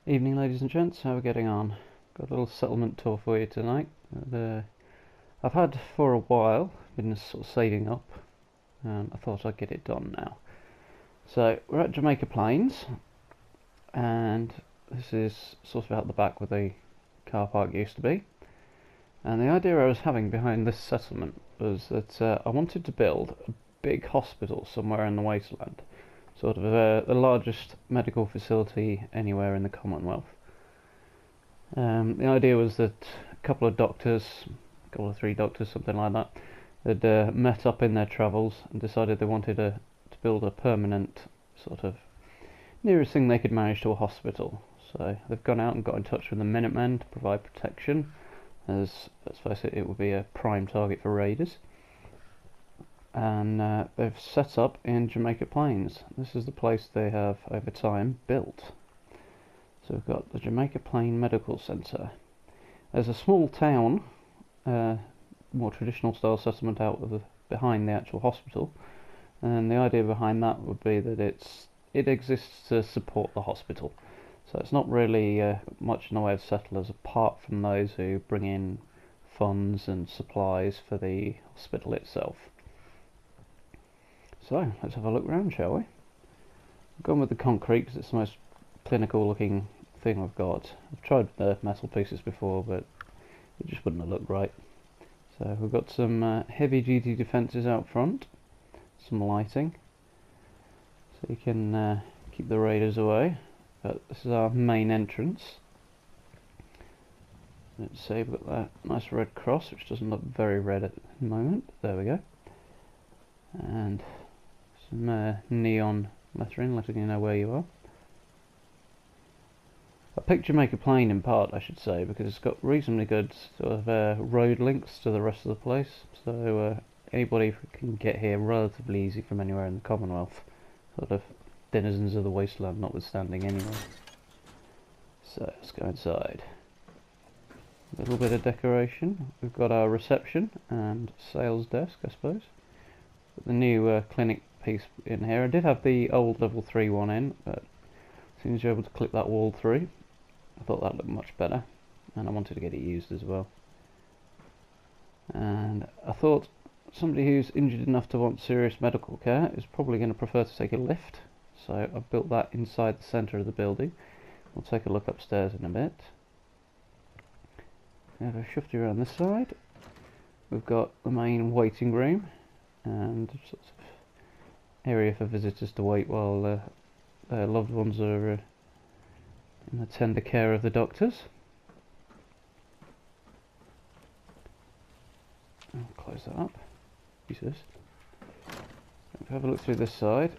Evening, ladies and gents. How are we getting on? Got a little settlement tour for you tonight. I've had for a while, been sort of saving up, and I thought I'd get it done now. So we're at Jamaica Plains, and this is sort of out the back where the car park used to be. And the idea I was having behind this settlement was that I wanted to build a big hospital somewhere in the wasteland. Sort of the largest medical facility anywhere in the Commonwealth. The idea was that a couple or three doctors, something like that, had met up in their travels and decided they wanted to build a permanent sort of nearest thing they could manage to a hospital. So they've gone out and got in touch with the Minutemen to provide protection, as let's face it, it would be a prime target for raiders. And they've set up in Jamaica Plains. This is the place they have, over time, built. So we've got the Jamaica Plain Medical Centre. There's a small town, more traditional style settlement out behind the actual hospital, and the idea behind that would be that it exists to support the hospital. So it's not really much in the way of settlers apart from those who bring in funds and supplies for the hospital itself. So, let's have a look around, shall we? I've gone with the concrete because it's the most clinical looking thing I've got. I've tried the metal pieces before, but it just wouldn't have looked right. So we've got some heavy duty defences out front, some lighting, so you can keep the raiders away. But this is our main entrance. Let's see, we've got that nice red cross, which doesn't look very red at the moment. There we go. And some neon lettering, letting you know where you are. I picked Jamaica Plain in part, I should say, because it's got reasonably good sort of road links to the rest of the place, so anybody can get here relatively easy from anywhere in the Commonwealth, sort of denizens of the wasteland notwithstanding anyway. So let's go inside. A little bit of decoration. We've got our reception and sales desk, I suppose. The new clinic piece in here. I did have the old level 3 one in, but as soon as you're able to clip that wall through, I thought that looked much better, and I wanted to get it used as well. And I thought somebody who's injured enough to want serious medical care is probably going to prefer to take a lift, so I've built that inside the centre of the building. We'll take a look upstairs in a bit. We have a shifty around this side. We've got the main waiting room and sort of area for visitors to wait while their loved ones are in the tender care of the doctors. I'll close that up. Use this. If we have a look through this side,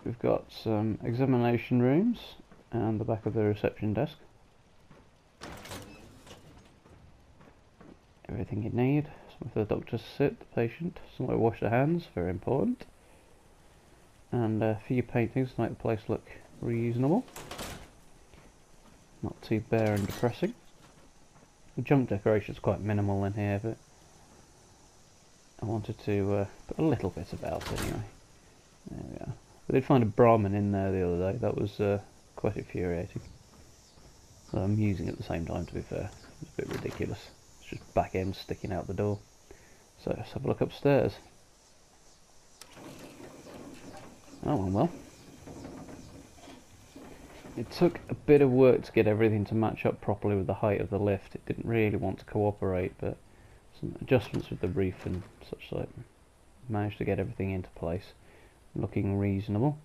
we've got some examination rooms and the back of the reception desk. Everything you need. Somewhere for the doctor to sit, the patient, somewhere to wash their hands, very important. And for your paintings, to make the place look reasonable. Not too bare and depressing. The junk decoration is quite minimal in here, but I wanted to put a little bit about it anyway. There we are. I did find a Brahmin in there the other day. That was quite infuriating. Well, amusing at the same time, to be fair. It was a bit ridiculous. It's just back end sticking out the door. So let's have a look upstairs. That went well. It took a bit of work to get everything to match up properly with the height of the lift. It didn't really want to cooperate, but some adjustments with the roof and such like managed to get everything into place, looking reasonable.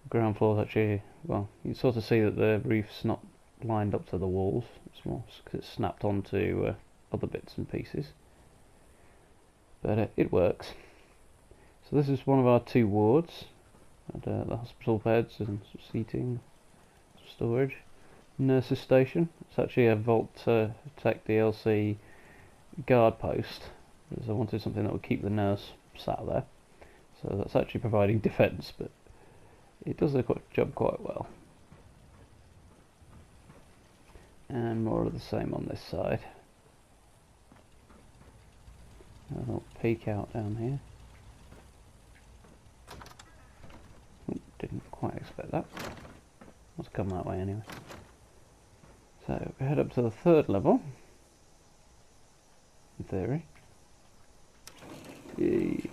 Ground floor is actually, well, you sort of see that the roof's not lined up to the walls. It's more because it's snapped onto other bits and pieces. But it works. So this is one of our 2 wards. And, the hospital beds and some seating, some storage. Nurses station. It's actually a Vault-Tec DLC guard post, because I wanted something that would keep the nurse sat there. So that's actually providing defence, but it does the job quite well. And more of the same on this side. A little peek out down here. Didn't quite expect that. Let's come that way anyway. So we head up to the third level, in theory. Yay.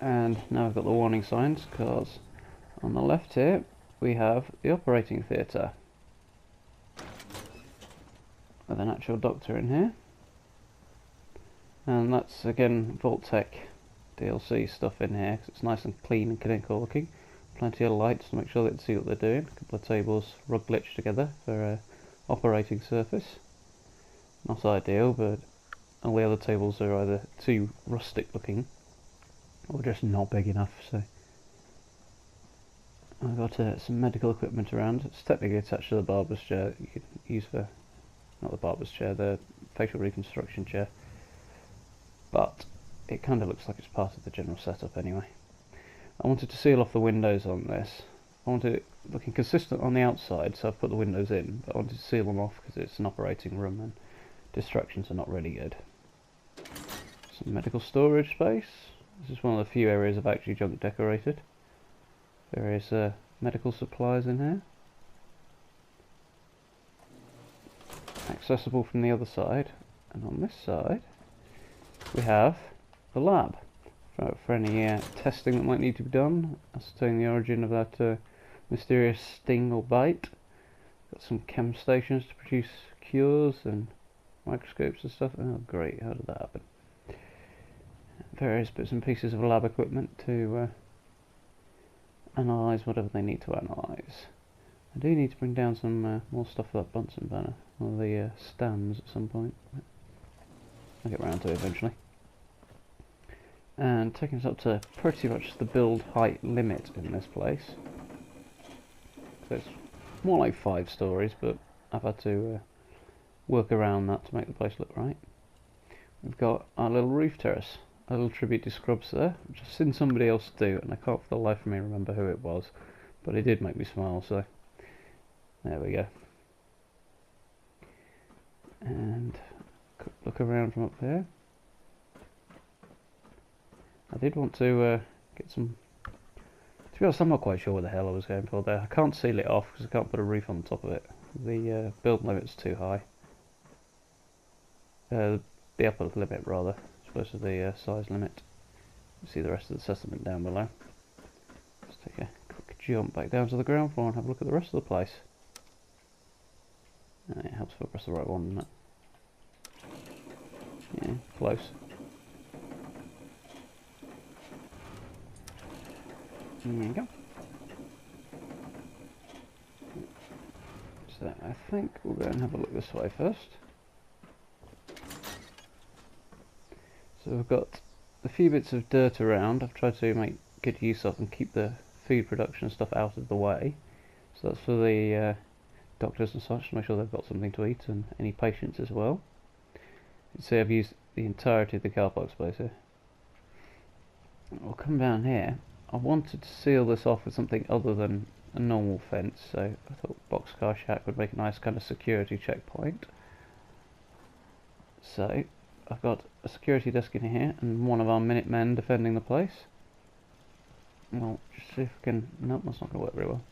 And now we've got the warning signs, because on the left here we have the operating theatre with an actual doctor in here, and that's again Vault-Tec DLC stuff in here, 'cause it's nice and clean and clinical looking. Plenty of lights to make sure they can see what they're doing. A couple of tables rug glitched together for operating surface. Not ideal, but all the other tables are either too rustic looking or just not big enough. So I've got some medical equipment around. It's technically attached to the barber's chair that you could use for, not the barber's chair, the facial reconstruction chair, but it kind of looks like it's part of the general setup anyway. I wanted to seal off the windows on this. I wanted it looking consistent on the outside, so I've put the windows in, but I wanted to seal them off because it's an operating room and distractions are not really good. Some medical storage space. This is one of the few areas I've actually junk decorated. Various medical supplies in here. Accessible from the other side. And on this side we have the lab. For any testing that might need to be done, ascertain the origin of that mysterious sting or bite. Got some chem stations to produce cures and microscopes and stuff. Oh great, how did that happen? Various bits and pieces of lab equipment to analyse whatever they need to analyse. I do need to bring down some more stuff for that Bunsen banner, or the stands at some point. I'll get round to it eventually. And taking us up to pretty much the build height limit in this place. So it's more like 5 stories, but I've had to work around that to make the place look right. We've got our little roof terrace, a little tribute to Scrubs there, which I've seen somebody else do, and I can't for the life of me remember who it was, but it did make me smile, so there we go. And quick look around from up there. I did want to get some... To be honest, I'm not quite sure what the hell I was going for there. I can't seal it off because I can't put a roof on top of it. The build limit's too high. The upper limit, rather, as opposed to the size limit. You see the rest of the settlement down below. Let's take a quick jump back down to the ground floor and have a look at the rest of the place. It helps if I press the right one, doesn't it? Yeah, close. There you go. So I think we'll go and have a look this way first. So we've got a few bits of dirt around. I've tried to make good use of and keep the food production stuff out of the way. So that's for the doctors and such, to make sure they've got something to eat, and any patients as well. You can see I've used the entirety of the car park space here. We'll come down here. I wanted to seal this off with something other than a normal fence, so I thought Boxcar Shack would make a nice kind of security checkpoint. So I've got a security desk in here and one of our Minutemen defending the place. Well, just see if we can... Nope, that's not going to work very well.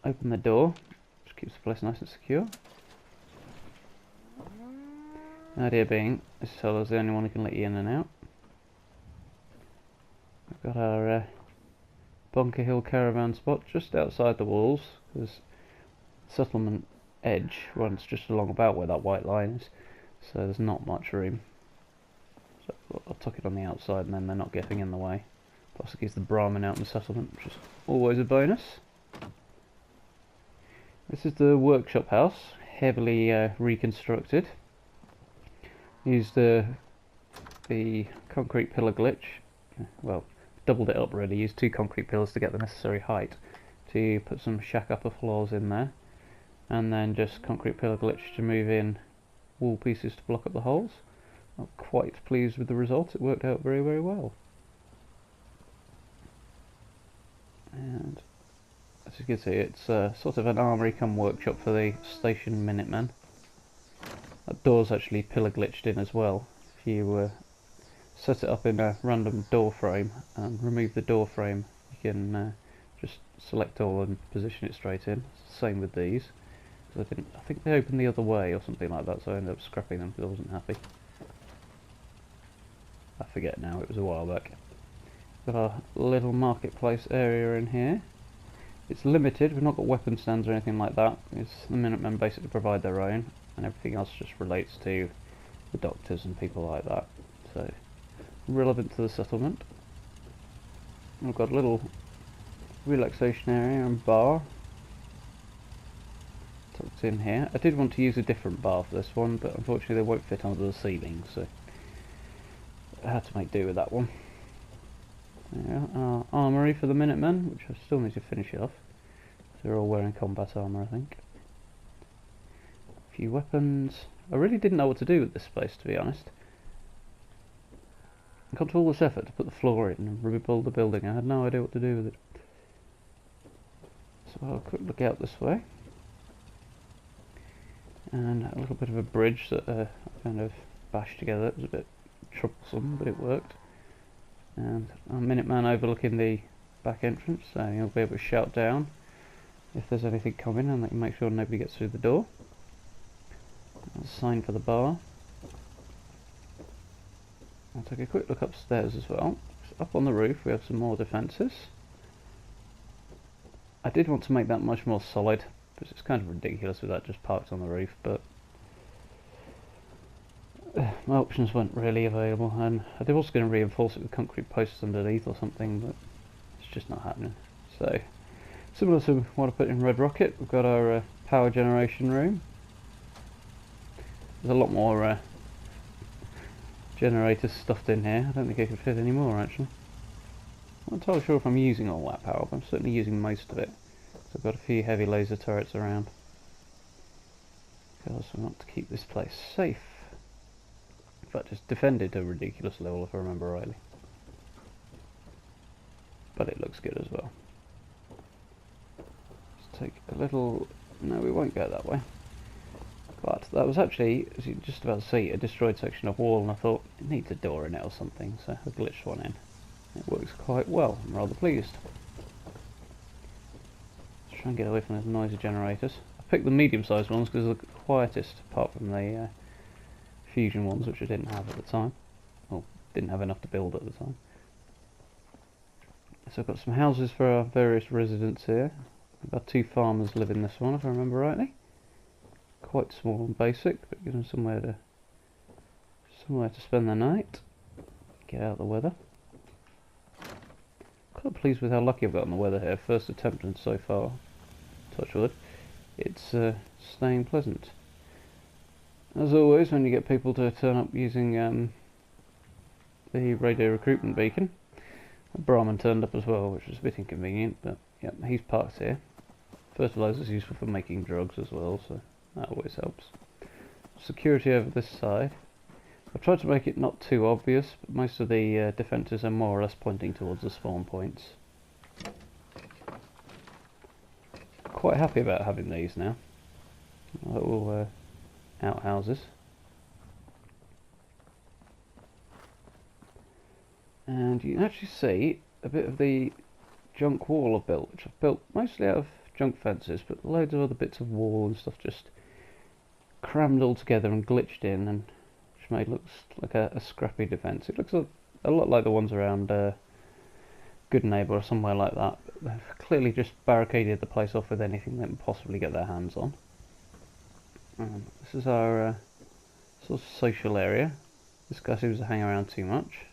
Open the door, just keeps the place nice and secure. The idea being, this fellow's the only one who can let you in and out. We've got our Bunker Hill caravan spot just outside the walls, because the settlement edge runs just along about where that white line is, so there's not much room. So I'll tuck it on the outside and then they're not getting in the way. Plus it gives the Brahmin out in the settlement, which is always a bonus. This is the workshop house, heavily reconstructed. Used the concrete pillar glitch, well, doubled it up really, used 2 concrete pillars to get the necessary height to put some shack upper floors in there, and then just concrete pillar glitch to move in wall pieces to block up the holes. I'm quite pleased with the result, it worked out very, very well. And as you can see, it's sort of an armoury come workshop for the station Minutemen. That door's actually pillar glitched in as well. If you set it up in a random door frame and remove the door frame, you can just select all and position it straight in. Same with these. I think they opened the other way or something like that, so I ended up scrapping them because I wasn't happy. I forget now, it was a while back. Got our little marketplace area in here. It's limited, we've not got weapon stands or anything like that. It's the Minutemen basically provide their own, and everything else just relates to the doctors and people like that. So, relevant to the settlement. We've got a little relaxation area and bar tucked in here. I did want to use a different bar for this one, but unfortunately they won't fit under the ceiling, so I had to make do with that one. There, our armoury for the Minutemen, which I still need to finish off. They're all wearing combat armour, I think. A few weapons. I really didn't know what to do with this place, to be honest. I got to all this effort to put the floor in and rebuild the building. I had no idea what to do with it. So I'll quick look out this way. And a little bit of a bridge that I kind of bashed together. It was a bit troublesome, but it worked. And our Minuteman overlooking the back entrance, so he'll be able to shout down if there's anything coming, and they can make sure nobody gets through the door. That's a sign for the bar. I'll take a quick look upstairs as well. Up on the roof we have some more defences. I did want to make that much more solid, because it's kind of ridiculous with that just parked on the roof, but my options weren't really available, and I was going to reinforce it with concrete posts underneath or something, but it's just not happening. So, similar to what I put in Red Rocket, we've got our power generation room. There's a lot more generators stuffed in here. I don't think I could fit any more actually. I'm not entirely sure if I'm using all that power, but I'm certainly using most of it. So I've got a few heavy laser turrets around, because I want to keep this place safe. In fact, it's defended to a ridiculous level if I remember rightly. But it looks good as well. Let's take a little... No, we won't go that way. But that was actually, as you just about to see, a destroyed section of wall, and I thought, it needs a door in it or something, so I glitched one in. It works quite well, I'm rather pleased. Let's try and get away from those noisy generators. I picked the medium-sized ones because they're the quietest, apart from the fusion ones, which I didn't have at the time. Well, didn't have enough to build at the time. So I've got some houses for our various residents here. I've got 2 farmers live in this one, if I remember rightly. Quite small and basic, but gives them somewhere to spend the night. Get out of the weather. Quite pleased with how lucky I've got on the weather here. First attempt and so far, touch wood, it's staying pleasant. As always, when you get people to turn up using the radio recruitment beacon, Brahman turned up as well, which was a bit inconvenient, but yeah, he's parked here. Fertilizer is useful for making drugs as well, so that always helps. Security over this side. I've tried to make it not too obvious, but most of the defences are more or less pointing towards the spawn points. Quite happy about having these now. Little outhouses. And you can actually see a bit of the junk wall I've built, which I've built mostly out of junk fences, but loads of other bits of wall and stuff just crammed all together and glitched in, and which made it look like a scrappy defence. It looks a lot like the ones around Good Neighbour or somewhere like that, but they've clearly just barricaded the place off with anything they can possibly get their hands on. This is our sort of social area. This guy seems to hang around too much.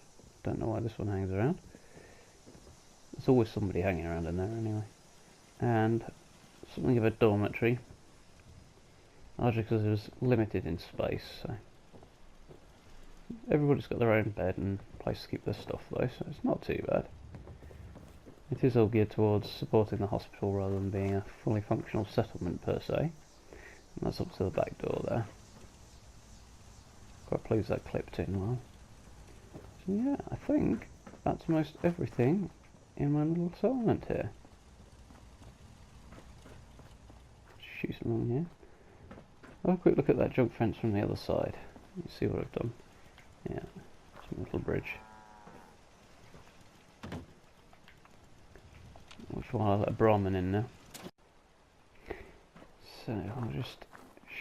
Don't know why this one hangs around. There's always somebody hanging around in there anyway. And something of a dormitory. Largely because it was limited in space, so everybody's got their own bed and place to keep their stuff though, so it's not too bad. It is all geared towards supporting the hospital rather than being a fully functional settlement per se. And that's up to the back door there. Quite pleased that clipped in well. So yeah, I think that's most everything in my little settlement here. Shoot some along here. Have a quick look at that junk fence from the other side. Let's see what I've done. Yeah, some little bridge. We'll much while I let a Brahmin in now. So I'll just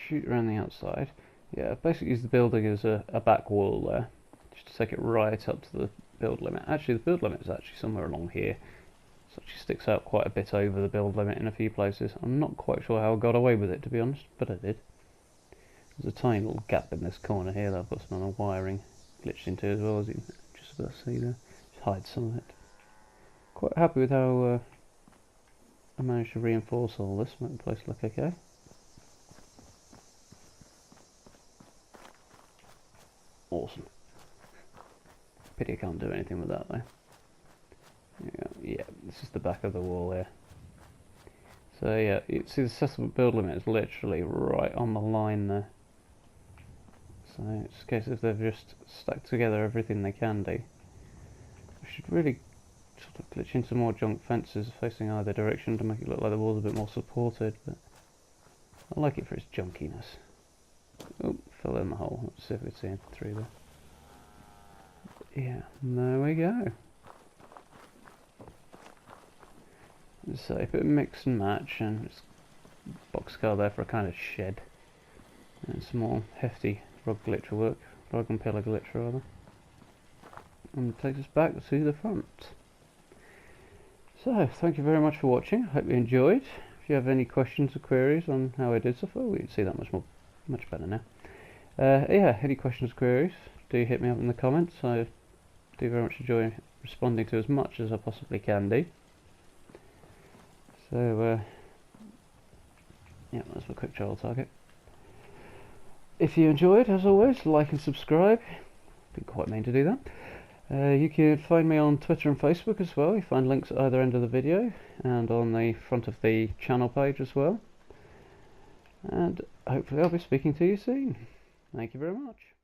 shoot around the outside. Yeah, I've basically used the building as a back wall there, just to take it right up to the build limit. Actually, the build limit is actually somewhere along here. So it actually sticks out quite a bit over the build limit in a few places. I'm not quite sure how I got away with it, to be honest, but I did. There's a tiny little gap in this corner here that I've got some other wiring glitched into as well, as you can just about see there. Just hide some of it. Quite happy with how I managed to reinforce all this, make the place look okay. Awesome. Pity I can't do anything with that though. Yeah, this is the back of the wall here. So yeah, you see the settlement build limit is literally right on the line there. So it's a case of they've just stuck together everything they can do. I should really sort of glitch into more junk fences facing either direction to make it look like the wall's a bit more supported, but I like it for its junkiness. Oh, fell in the hole. Let's see if we can see him through there. Yeah, there we go. So a bit of mix and match, and it's boxcar there for a kind of shed, and some more hefty rug glitcher work, rug and pillar glitcher rather, and it takes us back to the front. So thank you very much for watching. I hope you enjoyed. If you have any questions or queries on how I did so far, we can see that much better now. Yeah, any questions or queries, do hit me up in the comments. I do very much enjoy responding to as much as I possibly can do. So, yeah, that's my quick trial target. If you enjoyed, as always, like and subscribe. Didn't quite mean to do that. You can find me on Twitter and Facebook as well. You find links at either end of the video and on the front of the channel page as well. And hopefully I'll be speaking to you soon. Thank you very much.